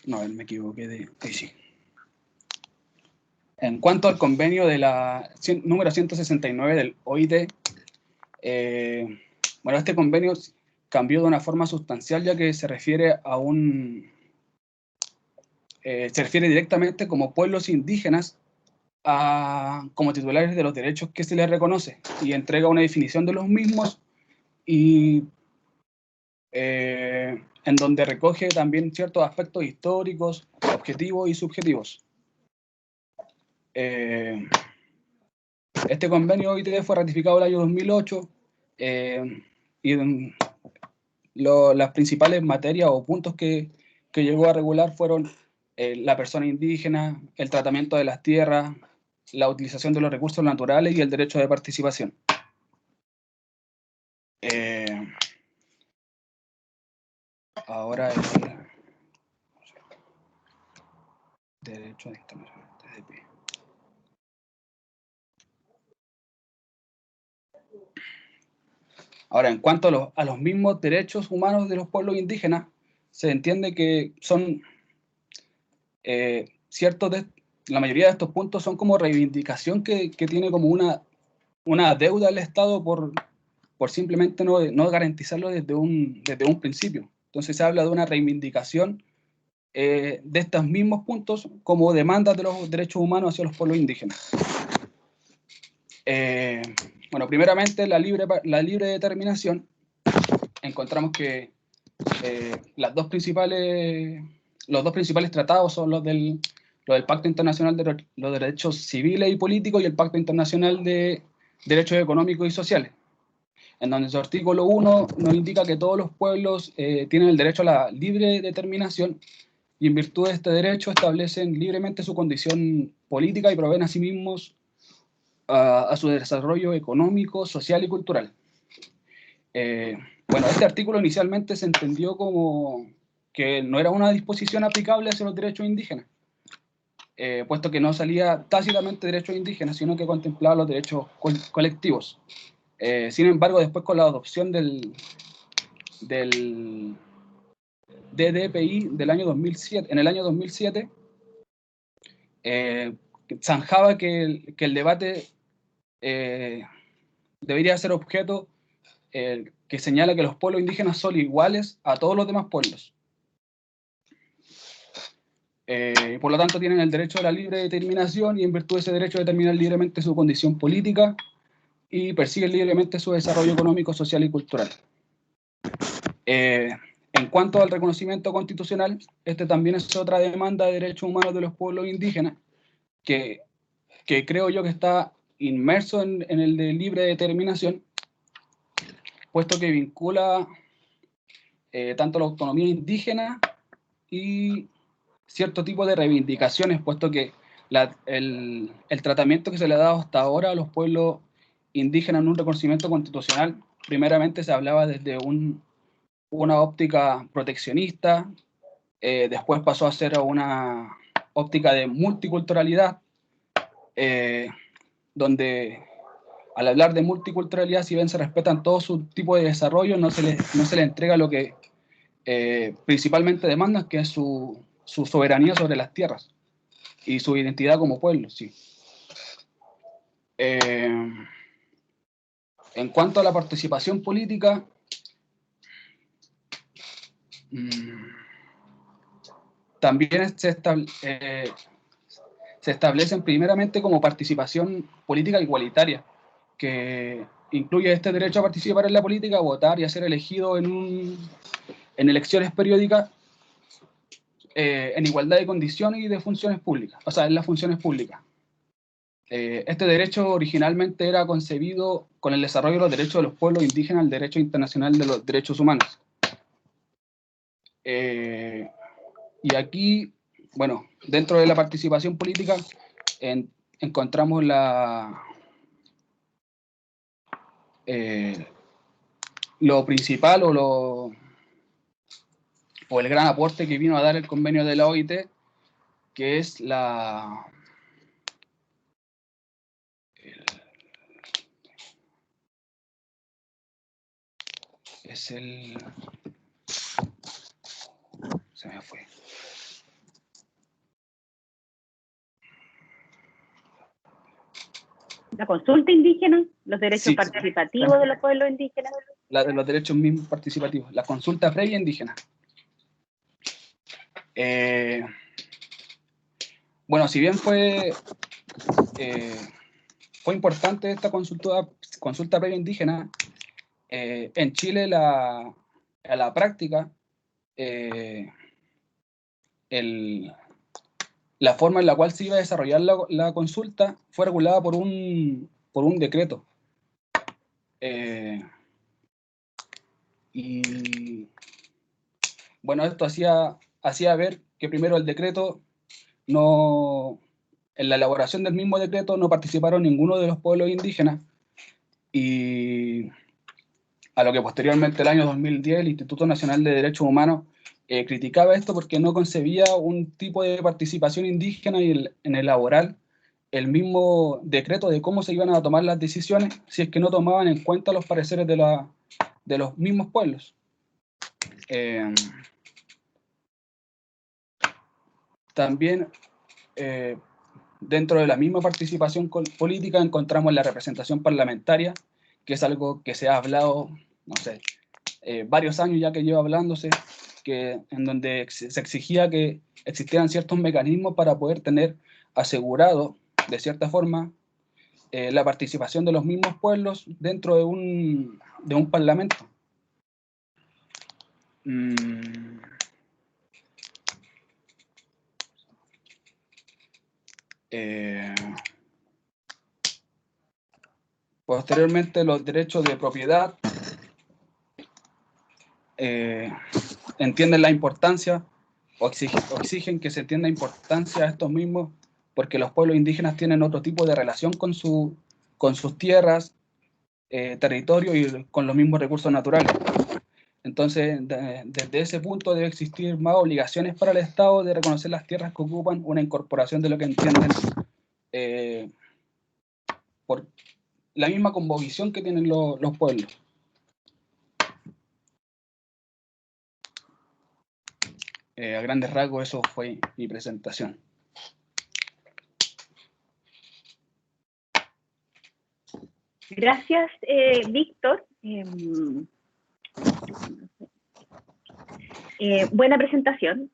No, me equivoqué de... sí. En cuanto al convenio de la número 169 del OIT, bueno, este convenio cambió de una forma sustancial, ya que se refiere a se refiere directamente como pueblos indígenas como titulares de los derechos que se les reconoce y entrega una definición de los mismos y en donde recoge también ciertos aspectos históricos, objetivos y subjetivos. Este convenio OIT fue ratificado el año 2008 y las principales materias o puntos que llegó a regular fueron la persona indígena, el tratamiento de las tierras, la utilización de los recursos naturales y el derecho de participación. Ahora el derecho a dictamen, TDP. Ahora, en cuanto a los mismos derechos humanos de los pueblos indígenas, se entiende que son la mayoría de estos puntos son como reivindicación que tiene como una deuda al Estado por simplemente no garantizarlo desde un principio. Entonces se habla de una reivindicación de estos mismos puntos como demandas de los derechos humanos hacia los pueblos indígenas. Bueno, primeramente la libre determinación. Encontramos que los dos principales tratados son los del Pacto Internacional de los Derechos Civiles y Políticos y el Pacto Internacional de Derechos Económicos y Sociales, en donde su artículo 1 nos indica que todos los pueblos tienen el derecho a la libre determinación y en virtud de este derecho establecen libremente su condición política y proveen a sí mismos a su desarrollo económico, social y cultural. Bueno, este artículo inicialmente se entendió como que no era una disposición aplicable hacia los derechos indígenas, puesto que no salía tácitamente derechos indígenas, sino que contemplaba los derechos colectivos. Sin embargo, después con la adopción del DDPI del año 2007, en el año 2007, zanjaba que el debate debería ser objeto que señala que los pueblos indígenas son iguales a todos los demás pueblos. Por lo tanto, tienen el derecho a la libre determinación y en virtud de ese derecho determinan libremente su condición política y persiguen libremente su desarrollo económico, social y cultural. En cuanto al reconocimiento constitucional, este también es otra demanda de derechos humanos de los pueblos indígenas que creo yo que está inmerso en el de libre determinación, puesto que vincula tanto la autonomía indígena y cierto tipo de reivindicaciones, puesto que el tratamiento que se le ha dado hasta ahora a los pueblos indígenas en un reconocimiento constitucional, primeramente se hablaba desde una óptica proteccionista, después pasó a ser una óptica de multiculturalidad, donde al hablar de multiculturalidad, si bien se respetan todos sus tipos de desarrollo, no se le entrega lo que principalmente demandan, que es su soberanía sobre las tierras y su identidad como pueblo, sí. En cuanto a la participación política, también se establecen primeramente como participación política igualitaria, que incluye este derecho a participar en la política, a votar y a ser elegido en elecciones periódicas en igualdad de condiciones y de funciones públicas, o sea, en las funciones públicas. Este derecho originalmente era concebido con el desarrollo de los derechos de los pueblos indígenas, el derecho internacional de los derechos humanos. Y aquí, bueno, dentro de la participación política encontramos lo principal o el gran aporte que vino a dar el convenio de la OIT, que es se me fue. La consulta indígena, los derechos Sí, participativos de los pueblos indígenas. Los derechos mismos participativos, la consulta previa indígena. Bueno, si bien fue importante esta consulta previa indígena, en Chile a la práctica la forma en la cual se iba a desarrollar la consulta fue regulada por un decreto. Y bueno, esto hacía ver que primero el decreto en la elaboración del mismo decreto no participaron ninguno de los pueblos indígenas y a lo que posteriormente el año 2010 el Instituto Nacional de Derechos Humanos criticaba esto porque no concebía un tipo de participación indígena y en elaborar el mismo decreto de cómo se iban a tomar las decisiones si es que no tomaban en cuenta los pareceres de los mismos pueblos. También dentro de la misma participación política encontramos la representación parlamentaria, que es algo que se ha hablado, no sé, varios años ya que lleva hablándose, en donde se exigía que existieran ciertos mecanismos para poder tener asegurado, de cierta forma, la participación de los mismos pueblos dentro de un parlamento. Posteriormente, los derechos de propiedad entienden la importancia o exigen que se entienda importancia a estos mismos porque los pueblos indígenas tienen otro tipo de relación con sus tierras, territorio y con los mismos recursos naturales. Entonces, desde ese punto debe existir más obligaciones para el Estado de reconocer las tierras que ocupan, una incorporación de lo que entienden por la misma convicción que tienen los pueblos. A grandes rasgos, eso fue mi presentación. Gracias, Víctor. Buena presentación.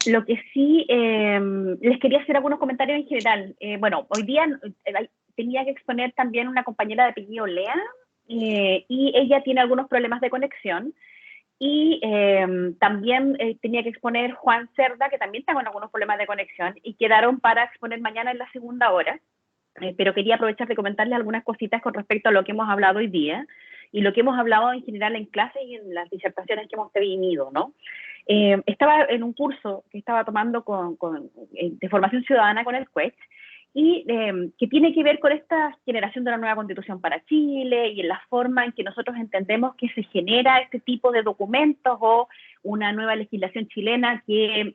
Lo que sí, les quería hacer algunos comentarios en general. Bueno, hoy día tenía que exponer también una compañera de apellido Lea, y ella tiene algunos problemas de conexión. Y también tenía que exponer Juan Cerda, que también está con algunos problemas de conexión, y quedaron para exponer mañana en la segunda hora. Pero quería aprovechar de comentarles algunas cositas con respecto a lo que hemos hablado hoy día y lo que hemos hablado en general en clase y en las disertaciones que hemos tenido, ¿no? Estaba en un curso que estaba tomando de formación ciudadana con el CUEC, y que tiene que ver con esta generación de una nueva constitución para Chile y en la forma en que nosotros entendemos que se genera este tipo de documentos o una nueva legislación chilena que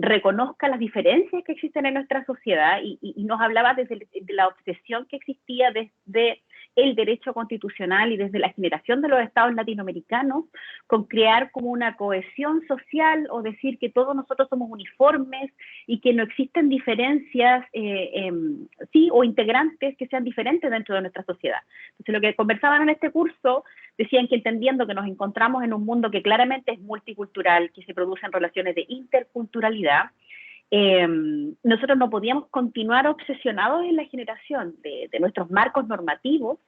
reconozca las diferencias que existen en nuestra sociedad, y nos hablaba desde la obsesión que existía desde el derecho constitucional y desde la generación de los estados latinoamericanos con crear como una cohesión social o decir que todos nosotros somos uniformes y que no existen diferencias sí, o integrantes que sean diferentes dentro de nuestra sociedad. Entonces, lo que conversaban en este curso decían que entendiendo que nos encontramos en un mundo que claramente es multicultural, que se producen relaciones de interculturalidad, nosotros no podíamos continuar obsesionados en la generación de nuestros marcos normativos,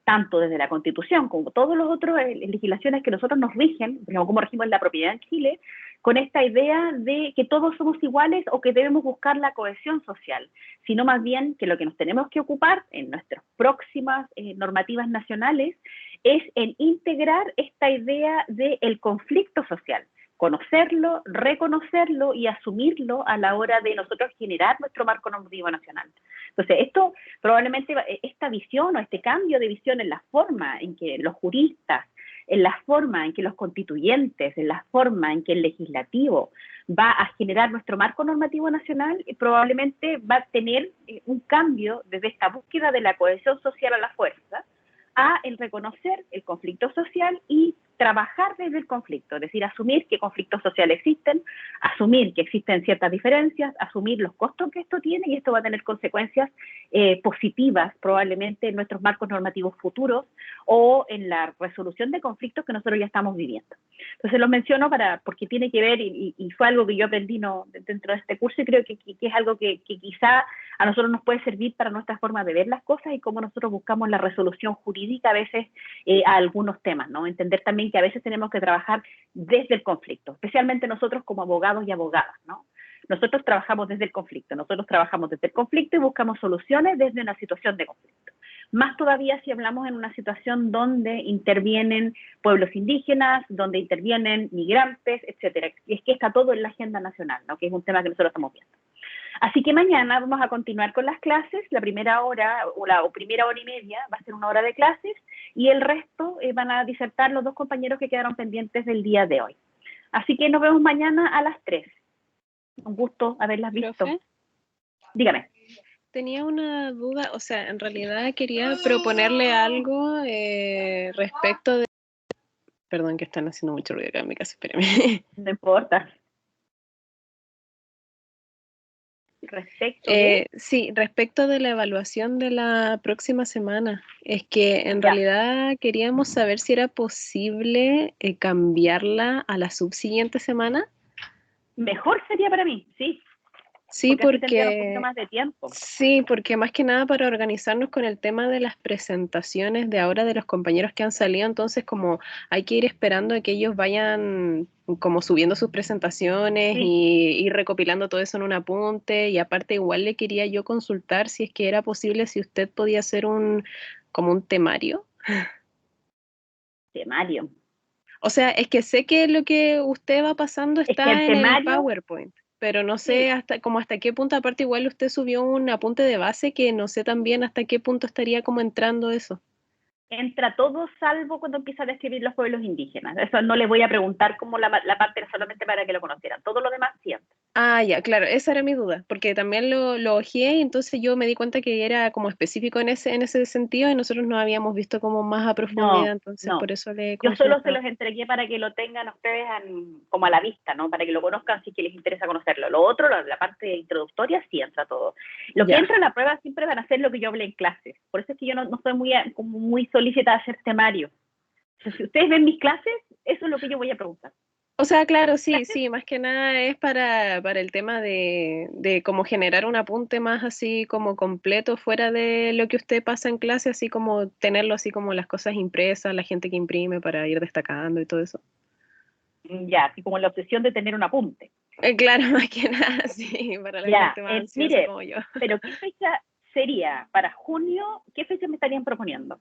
tanto desde la Constitución como todos los otros legislaciones que nosotros nos rigen, como regimos la propiedad en Chile, con esta idea de que todos somos iguales o que debemos buscar la cohesión social, sino más bien que lo que nos tenemos que ocupar en nuestras próximas normativas nacionales es en integrar esta idea del conflicto social, conocerlo, reconocerlo y asumirlo a la hora de nosotros generar nuestro marco normativo nacional. Entonces, esto probablemente, esta visión o este cambio de visión en la forma en que los juristas, en la forma en que los constituyentes, en la forma en que el legislativo va a generar nuestro marco normativo nacional, probablemente va a tener un cambio desde esta búsqueda de la cohesión social a la fuerza, a el reconocer el conflicto social y trabajar desde el conflicto, es decir, asumir que conflictos sociales existen, asumir que existen ciertas diferencias, asumir los costos que esto tiene, y esto va a tener consecuencias positivas probablemente en nuestros marcos normativos futuros o en la resolución de conflictos que nosotros ya estamos viviendo. Entonces lo menciono porque tiene que ver, y fue algo que yo aprendí dentro de este curso, y creo que es algo que quizá a nosotros nos puede servir para nuestra forma de ver las cosas y cómo nosotros buscamos la resolución jurídica a veces a algunos temas, ¿no? Entender también que a veces tenemos que trabajar desde el conflicto, especialmente nosotros como abogados y abogadas, ¿no? Nosotros trabajamos desde el conflicto, y buscamos soluciones desde una situación de conflicto. Más todavía si hablamos en una situación donde intervienen pueblos indígenas, donde intervienen migrantes, etcétera. Y es que está todo en la agenda nacional, ¿no? Que es un tema que nosotros estamos viendo. Así que mañana vamos a continuar con las clases, la primera hora o primera hora y media va a ser una hora de clases y el resto van a disertar los 2 compañeros que quedaron pendientes del día de hoy. Así que nos vemos mañana a las 3. Un gusto haberlas visto. ¿Profe? Dígame. Tenía una duda, o sea, en realidad quería proponerle algo respecto de... Perdón, que están haciendo mucho ruido acá en mi casa, espérame. No importa. Respecto de... Sí, respecto de la evaluación de la próxima semana, es que en Ya. realidad queríamos saber si era posible cambiarla a la subsiguiente semana. Mejor sería para mí, sí. Sí, Porque así tendrían un poquito porque más de tiempo. sí, porque más que nada para organizarnos con el tema de las presentaciones de ahora de los compañeros que han salido, entonces como hay que ir esperando a que ellos vayan como subiendo sus presentaciones Sí. y ir recopilando todo eso en un apunte, y aparte igual le quería yo consultar si es que era posible, si usted podía hacer como un temario. Temario. O sea, es que sé que lo que usted va pasando Es que está el en el temario, PowerPoint, pero no sí, sé hasta qué punto, aparte igual usted subió un apunte de base que no sé también hasta qué punto estaría como entrando eso. entra todo salvo cuando empieza a describir los pueblos indígenas. Eso no les voy a preguntar como la parte solamente para que lo conocieran. Todo lo demás sí entra. Ah, ya, claro, esa era mi duda, porque también lo ojeé y entonces yo me di cuenta que era como específico en ese sentido y nosotros no habíamos visto como más a profundidad, No, entonces no. por eso le Yo solo se consultaba. los entregué para que lo tengan ustedes como a la vista, ¿no? Para que lo conozcan si es que les interesa conocerlo. Lo otro, la parte introductoria, sí entra todo. Lo que Ya. entra en la prueba siempre van a ser lo que yo hablé en clases. Por eso es que yo no soy como muy solícita a hacer temario. O sea, si ustedes ven mis clases, eso es lo que yo voy a preguntar. O sea, claro, sí, ¿Clases? sí, más que nada es para el tema de cómo generar un apunte más así como completo fuera de lo que usted pasa en clase, así como tenerlo así como las cosas impresas, la gente que imprime para ir destacando y todo eso. Ya, así como la obsesión de tener un apunte. Claro, más que nada, sí, para la Ya, gente más ansiosa mire, como yo. pero ¿qué fecha sería para junio? ¿Qué fecha me estarían proponiendo?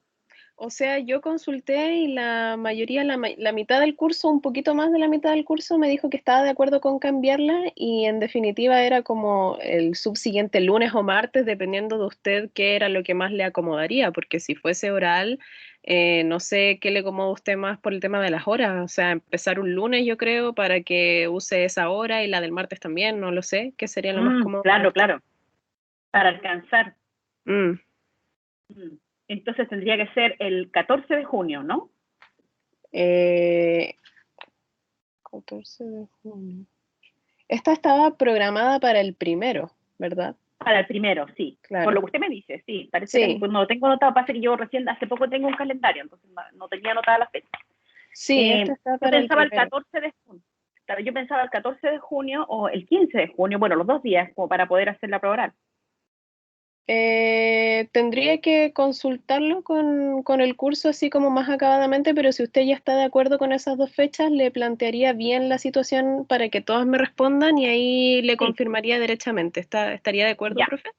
O sea, yo consulté y la mayoría, la mitad del curso, un poquito más de la mitad del curso, me dijo que estaba de acuerdo con cambiarla y en definitiva era como el subsiguiente lunes o martes, dependiendo de usted qué era lo que más le acomodaría, porque si fuese oral, no sé qué le acomoda a usted más por el tema de las horas, o sea, empezar un lunes yo creo para que use esa hora y la del martes también, no lo sé, qué sería lo más cómodo para Claro, usted. claro, para alcanzar. Mm. Entonces tendría que ser el 14 de junio, ¿no? 14 de junio. Esta estaba programada para el primero, ¿verdad? Para el primero, sí. Claro. Por lo que usted me dice, sí. Parece Sí. que no lo tengo anotado, pasa que yo recién hace poco tengo un calendario, entonces no tenía anotada la fecha. Sí, esta está Yo para el pensaba el primero. 14 de junio. Claro, yo pensaba el 14 de junio o el 15 de junio, bueno, los 2 días, como para poder hacer la prueba oral. Tendría que consultarlo con el curso así como más acabadamente, pero si usted ya está de acuerdo con esas 2 fechas, le plantearía bien la situación para que todos me respondan y ahí le Sí. confirmaría derechamente. ¿Estaría de acuerdo, Ya. profe?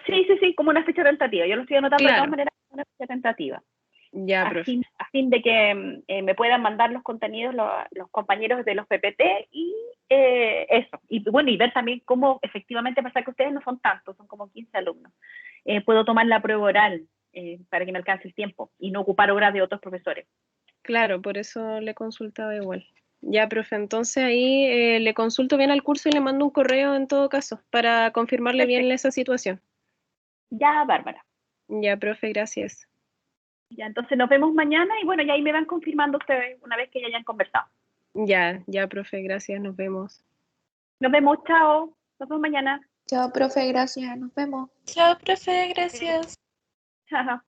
Sí, como una fecha tentativa. Yo lo estoy anotando de Claro. todas maneras como una fecha tentativa. Ya, profe. A fin de que me puedan mandar los contenidos los compañeros de los PPT y eso. Y bueno, y ver también cómo efectivamente pasa que ustedes no son tantos, son como 15 alumnos. Puedo tomar la prueba oral para que me alcance el tiempo y no ocupar horas de otros profesores. Claro, por eso le consultaba igual. Ya, profe, entonces ahí le consulto bien al curso y le mando un correo en todo caso para confirmarle bien Perfecto. esa situación. Ya, Bárbara. Ya, profe, gracias. Ya, entonces nos vemos mañana y bueno, ya ahí me van confirmando ustedes una vez que ya hayan conversado. Ya, profe, gracias, nos vemos. Nos vemos, chao. Nos vemos mañana. Chao, profe, gracias. Nos vemos. Chao, profe, gracias. Chao.